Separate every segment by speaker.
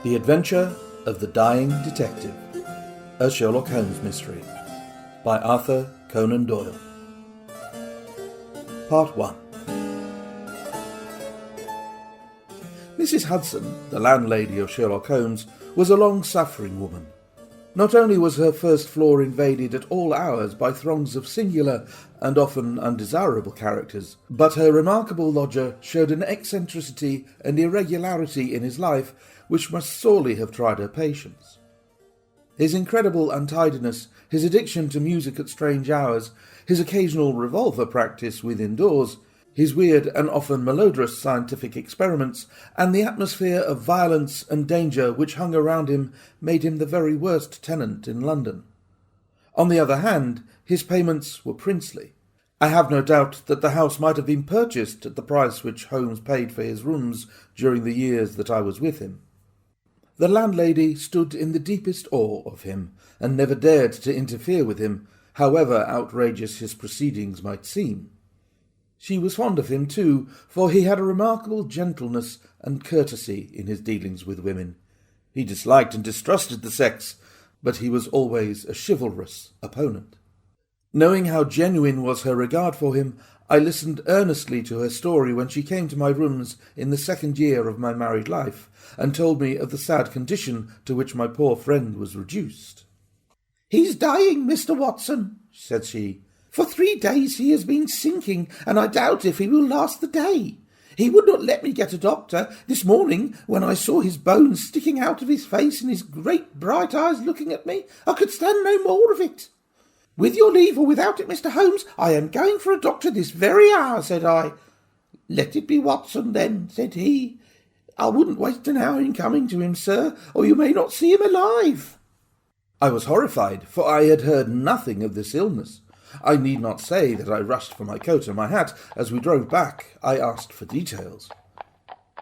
Speaker 1: The Adventure of the Dying Detective, a Sherlock Holmes mystery, by Arthur Conan Doyle. Part 1. Mrs. Hudson, the landlady of Sherlock Holmes, was a long-suffering woman. Not only was her first floor invaded at all hours by throngs of singular and often undesirable characters, but her remarkable lodger showed an eccentricity and irregularity in his life which must sorely have tried her patience. His incredible untidiness, his addiction to music at strange hours, his occasional revolver practice within doors, his weird and often malodorous scientific experiments, and the atmosphere of violence and danger which hung around him made him the very worst tenant in London. On the other hand, his payments were princely. I have no doubt that the house might have been purchased at the price which Holmes paid for his rooms during the years that I was with him. The landlady stood in the deepest awe of him, and never dared to interfere with him, however outrageous his proceedings might seem. She was fond of him, too, for he had a remarkable gentleness and courtesy in his dealings with women. He disliked and distrusted the sex, but he was always a chivalrous opponent. Knowing how genuine was her regard for him, I listened earnestly to her story when she came to my rooms in the second year of my married life, and told me of the sad condition to which my poor friend was reduced. "He's dying, Mr. Watson," said she. "For 3 days he has been sinking, and I doubt if he will last the day. He would not let me get a doctor. This morning, when I saw his bones sticking out of his face and his great bright eyes looking at me, I could stand no more of it. 'With your leave or without it, Mr. Holmes, I am going for a doctor this very hour,' said I. 'Let it be Watson, then,' said he. 'I wouldn't waste an hour in coming to him, sir, or you may not see him alive.' I was horrified, for I had heard nothing of this illness. I need not say that I rushed for my coat and my hat. As we drove back, I asked for details.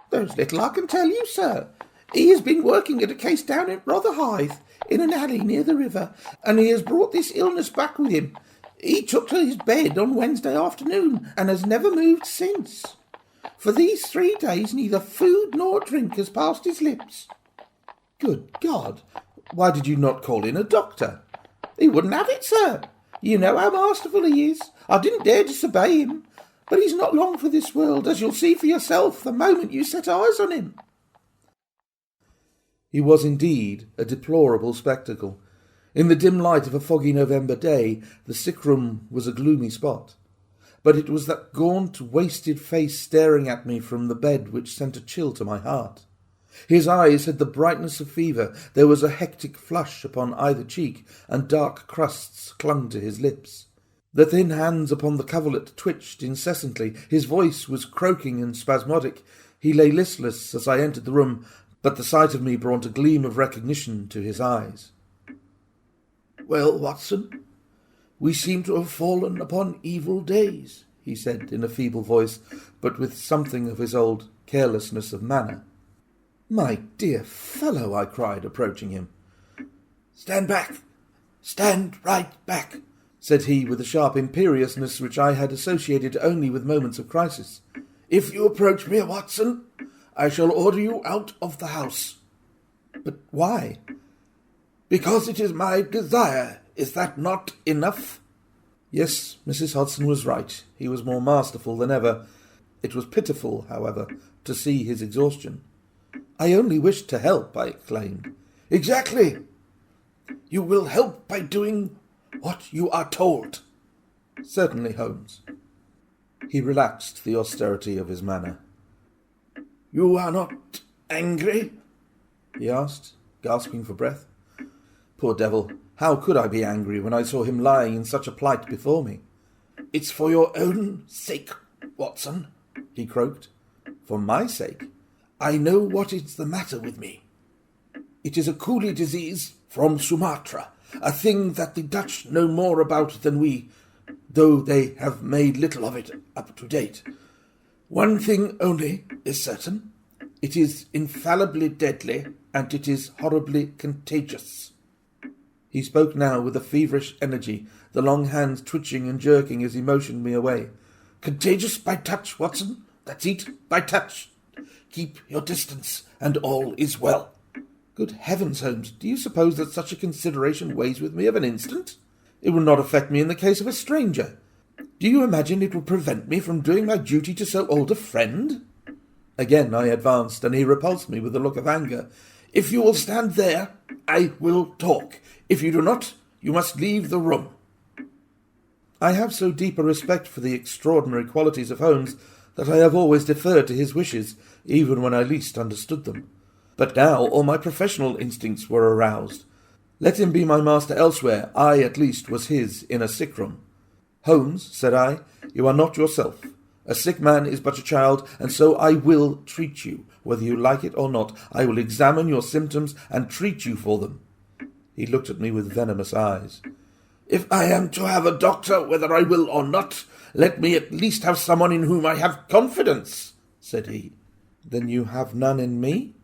Speaker 1: 'There's little I can tell you, sir. He has been working at a case down at Rotherhithe, in an alley near the river, and he has brought this illness back with him. He took to his bed on Wednesday afternoon, and has never moved since. For these 3 days neither food nor drink has passed his lips.' 'Good God! Why did you not call in a doctor?' 'He wouldn't have it, sir. You know how masterful he is. I didn't dare disobey him. But he's not long for this world, as you'll see for yourself the moment you set eyes on him.' He was indeed a deplorable spectacle. In the dim light of a foggy November day, the sick-room was a gloomy spot. But it was that gaunt, wasted face staring at me from the bed which sent a chill to my heart. His eyes had the brightness of fever. There was a hectic flush upon either cheek, and dark crusts clung to his lips. The thin hands upon the coverlet twitched incessantly. His voice was croaking and spasmodic. He lay listless as I entered the room, but the sight of me brought a gleam of recognition to his eyes. "Well, Watson, we seem to have fallen upon evil days," he said in a feeble voice, but with something of his old carelessness of manner. "My dear fellow," I cried, approaching him. "Stand back! Stand right back!" said he with a sharp imperiousness which I had associated only with moments of crisis. "If you approach me, Watson, I shall order you out of the house." "But why?" "Because it is my desire. Is that not enough?" Yes, Mrs. Hudson was right. He was more masterful than ever. It was pitiful, however, to see his exhaustion. "I only wished to help," I exclaimed. "Exactly. You will help by doing what you are told." "Certainly, Holmes." He relaxed the austerity of his manner. "You are not angry?" he asked, gasping for breath. Poor devil, how could I be angry when I saw him lying in such a plight before me? "It's for your own sake, Watson," he croaked. "For my sake?" "I know what is the matter with me. It is a coolie disease from Sumatra, a thing that the Dutch know more about than we, though they have made little of it up to date. One thing only is certain. It is infallibly deadly, and it is horribly contagious." He spoke now with a feverish energy, the long hands twitching and jerking as he motioned me away. "Contagious by touch, Watson. That's it, by touch. Keep your distance, and all is well." Good heavens, Holmes, do you suppose that such a consideration weighs with me of an instant? It will not affect me in the case of a stranger. Do you imagine it will prevent me from doing my duty to so old a friend? Again I advanced, and he repulsed me with a look of anger. If you will stand there, I will talk. If you do not, you must leave the room. I have so deep a respect for the extraordinary qualities of Holmes that I have always deferred to his wishes, even when I least understood them. But now all my professional instincts were aroused. Let him be my master elsewhere, I at least was his in a sick room. Holmes, said I, you are not yourself. A sick man is but a child, and so I will treat you. Whether you like it or not, I will examine your symptoms and treat you for them. He looked at me with venomous eyes. If I am to have a doctor, whether I will or not, let me at least have someone in whom I have confidence, said he. Then you have none in me?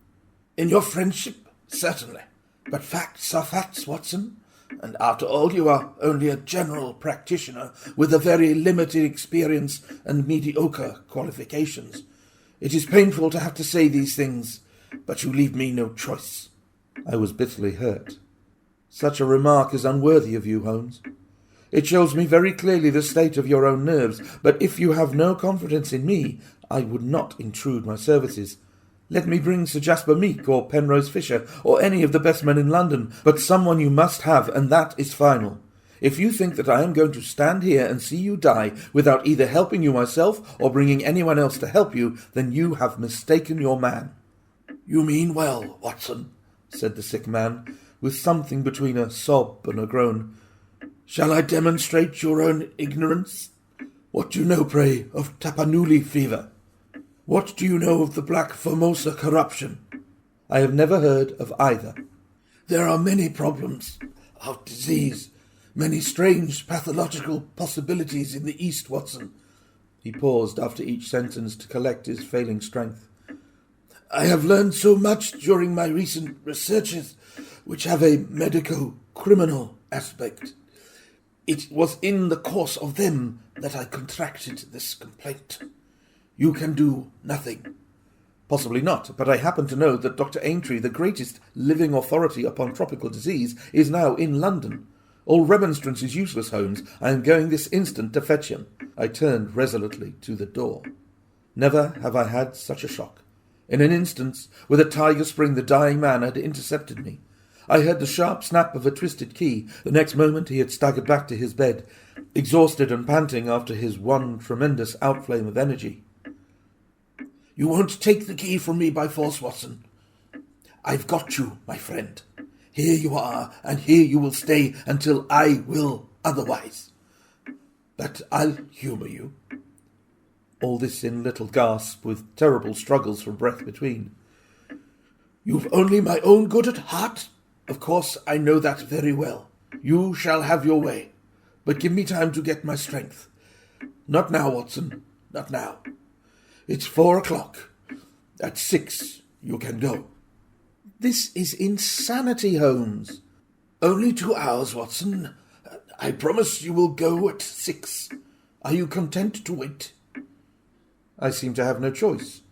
Speaker 1: In your friendship, certainly. But facts are facts, Watson. And after all, you are only a general practitioner with a very limited experience and mediocre qualifications. It is painful to have to say these things, but you leave me no choice. I was bitterly hurt. Such a remark is unworthy of you, Holmes. It shows me very clearly the state of your own nerves, but if you have no confidence in me, I would not intrude my services. Let me bring Sir Jasper Meek or Penrose Fisher or any of the best men in London, but someone you must have, and that is final. If you think that I am going to stand here and see you die without either helping you myself or bringing anyone else to help you, then you have mistaken your man. You mean well, Watson, said the sick man, with something between a sob and a groan. Shall I demonstrate your own ignorance? What do you know, pray, of Tapanuli fever? What do you know of the Black Formosa corruption? I have never heard of either. There are many problems of disease, many strange pathological possibilities in the East, Watson. He paused after each sentence to collect his failing strength. I have learned so much during my recent researches, which have a medico-criminal aspect. It was in the course of them that I contracted this complaint. You can do nothing. Possibly not, but I happen to know that Dr. Aintree, the greatest living authority upon tropical disease, is now in London. All remonstrance is useless, Holmes. I am going this instant to fetch him. I turned resolutely to the door. Never have I had such a shock. In an instant, with a tiger spring, the dying man had intercepted me. I heard the sharp snap of a twisted key. The next moment he had staggered back to his bed, exhausted and panting after his one tremendous outflame of energy. You won't take the key from me by force, Watson. I've got you, my friend. Here you are, and here you will stay until I will otherwise. But I'll humour you. All this in little gasps, with terrible struggles for breath between. You've only my own good at heart? Of course, I know that very well. You shall have your way, but give me time to get my strength. Not now, Watson, not now. It's 4 o'clock. At 6 you can go. This is insanity, Holmes. Only 2 hours, Watson. I promise you will go at 6. Are you content to wait? I seem to have no choice.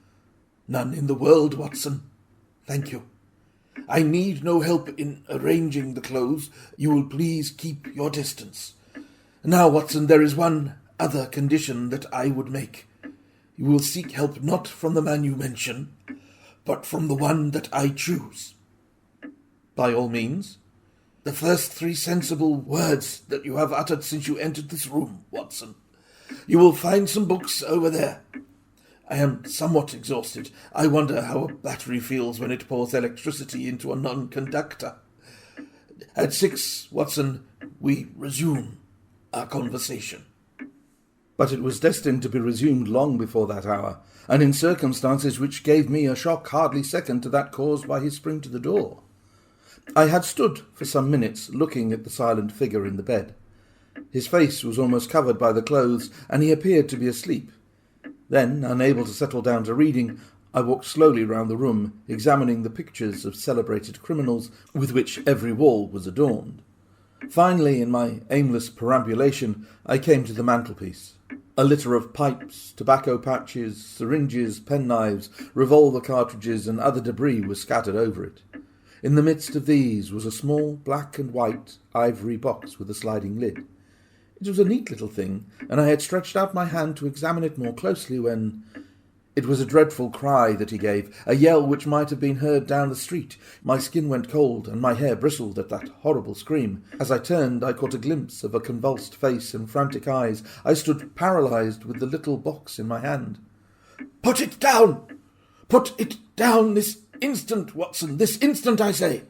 Speaker 1: None in the world, Watson. Thank you. I need no help in arranging the clothes. You will please keep your distance. Now, Watson, there is one other condition that I would make. You will seek help not from the man you mention, but from the one that I choose. By all means. The first 3 sensible words that you have uttered since you entered this room, Watson. You will find some books over there. I am somewhat exhausted. I wonder how a battery feels when it pours electricity into a non-conductor. At 6, Watson, we resume our conversation. But it was destined to be resumed long before that hour, and in circumstances which gave me a shock hardly second to that caused by his spring to the door. I had stood for some minutes looking at the silent figure in the bed. His face was almost covered by the clothes, and he appeared to be asleep. Then, unable to settle down to reading, I walked slowly round the room, examining the pictures of celebrated criminals with which every wall was adorned. Finally, in my aimless perambulation, I came to the mantelpiece. A litter of pipes, tobacco patches, syringes, penknives, revolver cartridges, and other debris was scattered over it. In the midst of these was a small black and white ivory box with a sliding lid. It was a neat little thing, and I had stretched out my hand to examine it more closely when... It was a dreadful cry that he gave, a yell which might have been heard down the street. My skin went cold, and my hair bristled at that horrible scream. As I turned, I caught a glimpse of a convulsed face and frantic eyes. I stood paralysed with the little box in my hand. "Put it down! Put it down this instant, Watson! This instant, I say!"